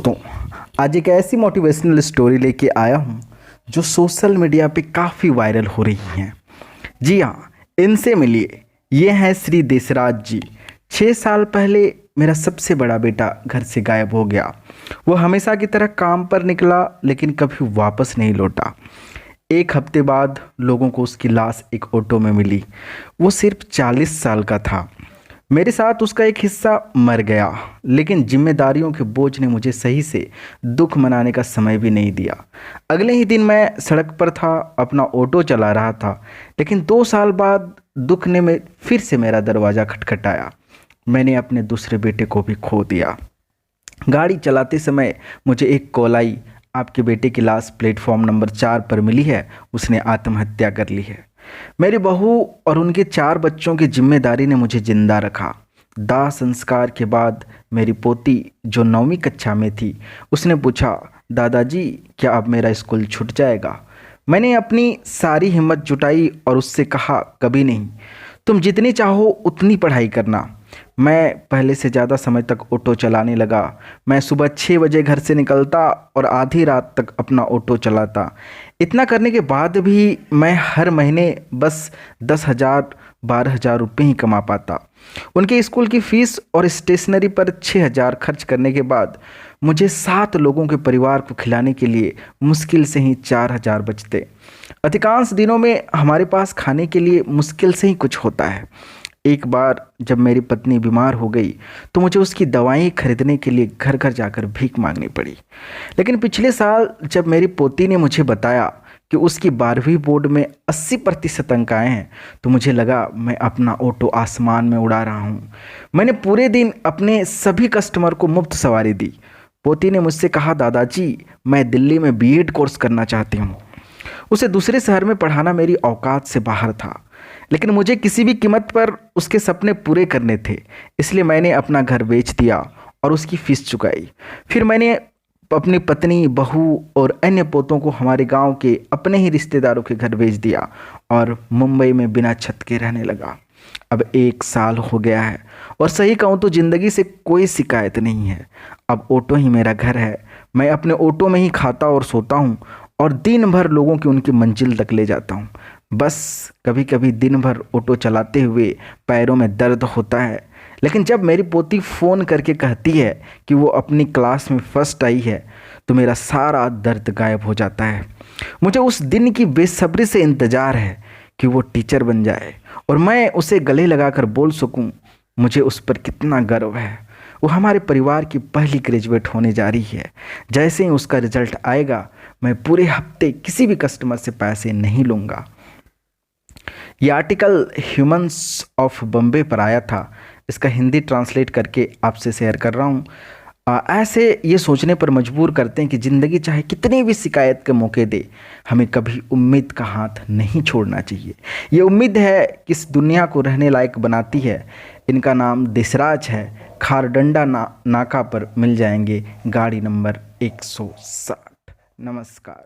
दोस्तों, आज एक ऐसी मोटिवेशनल स्टोरी लेके आया हूँ जो सोशल मीडिया पे काफ़ी वायरल हो रही हैं। जी हाँ, इनसे मिलिए। ये हैं श्री देसराज जी। 6 साल पहले मेरा सबसे बड़ा बेटा घर से गायब हो गया। वो हमेशा की तरह काम पर निकला लेकिन कभी वापस नहीं लौटा। एक हफ्ते बाद लोगों को उसकी लाश एक ऑटो में मिली। वो सिर्फ 40 साल का था। मेरे साथ उसका एक हिस्सा मर गया, लेकिन जिम्मेदारियों के बोझ ने मुझे सही से दुख मनाने का समय भी नहीं दिया। अगले ही दिन मैं सड़क पर था, अपना ऑटो चला रहा था, लेकिन 2 साल बाद दुख ने में फिर से मेरा दरवाज़ा खटखटाया। मैंने अपने दूसरे बेटे को भी खो दिया। गाड़ी चलाते समय मुझे एक कॉल आई, आपके बेटे की लाश प्लेटफॉर्म नंबर 4 पर मिली है, उसने आत्महत्या कर ली है। मेरी बहू और उनके 4 बच्चों की जिम्मेदारी ने मुझे जिंदा रखा। दाह संस्कार के बाद मेरी पोती जो 9वीं कक्षा में थी, उसने पूछा, दादाजी क्या अब मेरा स्कूल छूट जाएगा? मैंने अपनी सारी हिम्मत जुटाई और उससे कहा, कभी नहीं, तुम जितनी चाहो उतनी पढ़ाई करना। मैं पहले से ज़्यादा समय तक ऑटो चलाने लगा। मैं सुबह 6 बजे घर से निकलता और आधी रात तक अपना ऑटो चलाता। इतना करने के बाद भी मैं हर महीने बस 10,000 12,000 रुपये ही कमा पाता। उनके स्कूल की फ़ीस और स्टेशनरी पर 6,000 खर्च करने के बाद मुझे 7 लोगों के परिवार को खिलाने के लिए मुश्किल से ही 4,000 बचते। अधिकांश दिनों में हमारे पास खाने के लिए मुश्किल से ही कुछ होता है। एक बार जब मेरी पत्नी बीमार हो गई तो मुझे उसकी दवाएं खरीदने के लिए घर घर जाकर भीख मांगनी पड़ी। लेकिन पिछले साल जब मेरी पोती ने मुझे बताया कि उसकी 12वीं बोर्ड में 80% अंक आए हैं, तो मुझे लगा मैं अपना ऑटो आसमान में उड़ा रहा हूँ। मैंने पूरे दिन अपने सभी कस्टमर को मुफ्त सवारी दी। पोती ने मुझसे कहा, दादाजी मैं दिल्ली में बीएड कोर्स करना चाहती हूँ। उसे दूसरे शहर में पढ़ाना मेरी औकात से बाहर था, लेकिन मुझे किसी भी कीमत पर उसके सपने पूरे करने थे। इसलिए मैंने अपना घर बेच दिया और उसकी फीस चुकाई। फिर मैंने अपनी पत्नी, बहू और अन्य पोतों को हमारे गांव के अपने ही रिश्तेदारों के घर भेज दिया और मुंबई में बिना छत के रहने लगा। अब 1 साल हो गया है और सही कहूँ तो ज़िंदगी से कोई शिकायत नहीं है। अब ऑटो ही मेरा घर है। मैं अपने ऑटो में ही खाता और सोता हूँ और दिन भर लोगों की उनकी मंजिल तक ले जाता हूँ। बस कभी कभी दिन भर ऑटो चलाते हुए पैरों में दर्द होता है, लेकिन जब मेरी पोती फ़ोन करके कहती है कि वो अपनी क्लास में फर्स्ट आई है, तो मेरा सारा दर्द गायब हो जाता है। मुझे उस दिन की बेसब्री से इंतज़ार है कि वो टीचर बन जाए और मैं उसे गले लगाकर बोल सकूं, मुझे उस पर कितना गर्व है। वो हमारे परिवार की पहली ग्रेजुएट होने जा रही है। जैसे ही उसका रिजल्ट आएगा, मैं पूरे हफ्ते किसी भी कस्टमर से पैसे नहीं लूँगा। ये आर्टिकल ह्यूमंस ऑफ बॉम्बे पर आया था। इसका हिंदी ट्रांसलेट करके आपसे शेयर कर रहा हूँ। ऐसे ये सोचने पर मजबूर करते हैं कि ज़िंदगी चाहे कितनी भी शिकायत के मौके दे, हमें कभी उम्मीद का हाथ नहीं छोड़ना चाहिए। ये उम्मीद है कि इस दुनिया को रहने लायक बनाती है। इनका नाम देसराज है। खारडंडा नाका पर मिल जाएंगे, गाड़ी नंबर 160। नमस्कार।